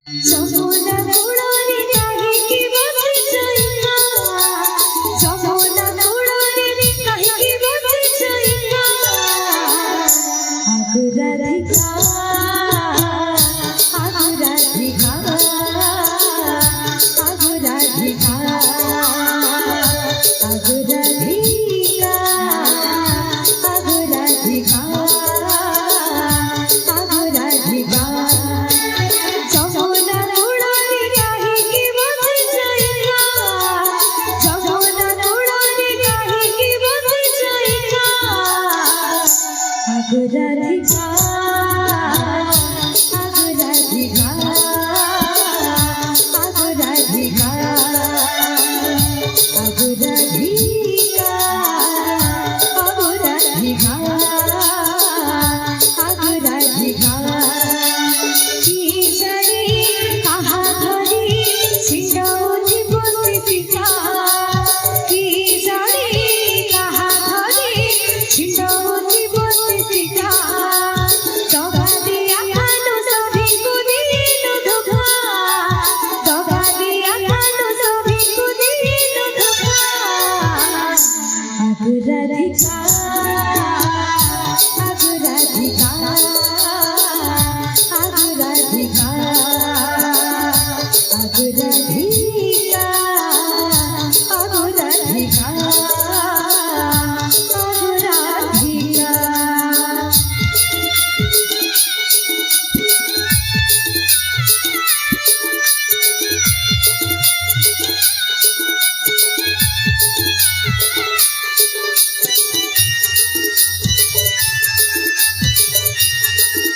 যমুনা কুড়ারে কাহিকি বসে চইলা যমুনা কুড়ারে কাহিকি বসে চইলা আগুরাধিকা আগুরাধিকা আগুরাধিকা আগুরাধিকা আগুরাধিকা আগুরাধিকা যমুনা কুড়ারে কাহিকি বসে চইলা যমুনা কুড়ারে কাহিকি বসে চইলা আগুরাধিকা আগুরাধিকা আগুরাধিকা আগুরাধিকা আগুরাধিকা আগুরাধিকা কি জানি কাহা ধরি ছিটাউনি বসিতা কি জানি কাহা ধরি ছিটাউনি বসিতা দগা দিয়া খানো সভিকু দিনু ধোকা দগা দিয়া খানো সভিকু দিনু ধোকা আগুরাধিকা আগুরাধিকা আগুরাধিকা আগুরাধিকা আগুরাধিকা আগুরাধিকা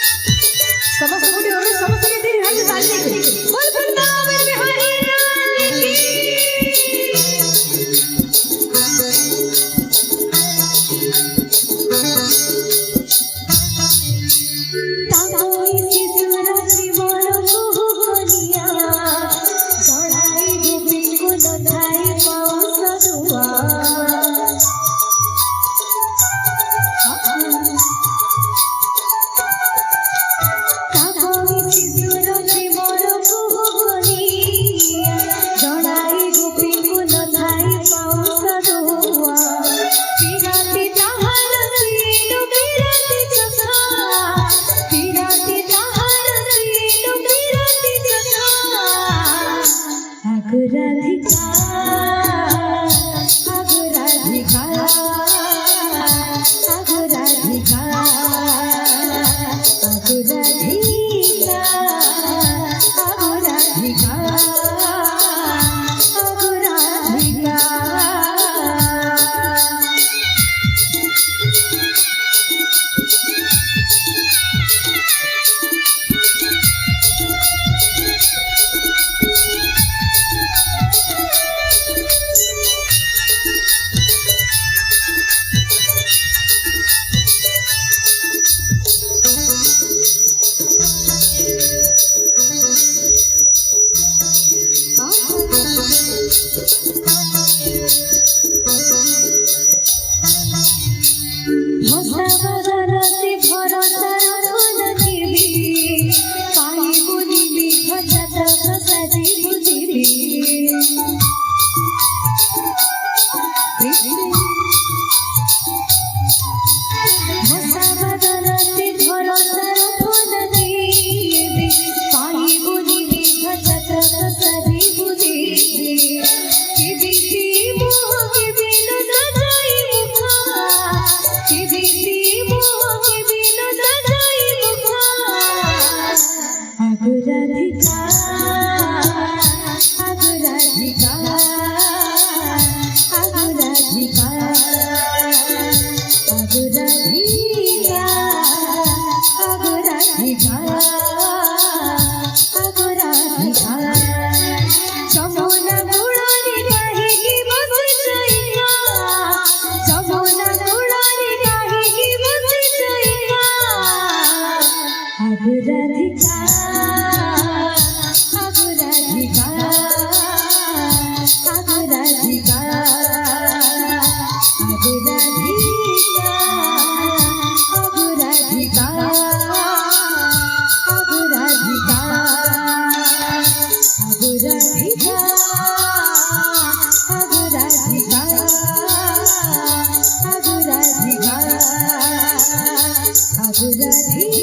समस्त मुझे और समस्त के तेरी हाथ डाल दे बोल वृंदावन बिहारी लाल की ताकोई सिसुरा जीवन को कनिया गड़ाई गोपी को लथाई पाओ सदुआ আগুরাধিকা আগুরাধিকা আগুরাধিকা আগুরাধিকা আগুরাধিকা ভসাবাদারতে ভরসার ধনকিবি পাই বুঝিবি ভজাতক সাজি বুঝিবি ভসাবাদারতে ভরসার ধনকিবি পাই বুঝিবি ভজাতক সাজি বুঝিবি কিবিতি মোহ কিবিনো সাজাই মুখা কিবিতি মোহ কিবিনো সাজাই মুখা আগুরাধিকা আগুরাধিকা আগুরাধিকা আগুরাধিকা আগুরাধিকা আগুরাধিকা যমুনা কুড়ারে কাহিকি বসে চইলা যমুনা কুড়ারে কাহিকি বসে চইলা আগুরাধিকা আগুরাধিকা जी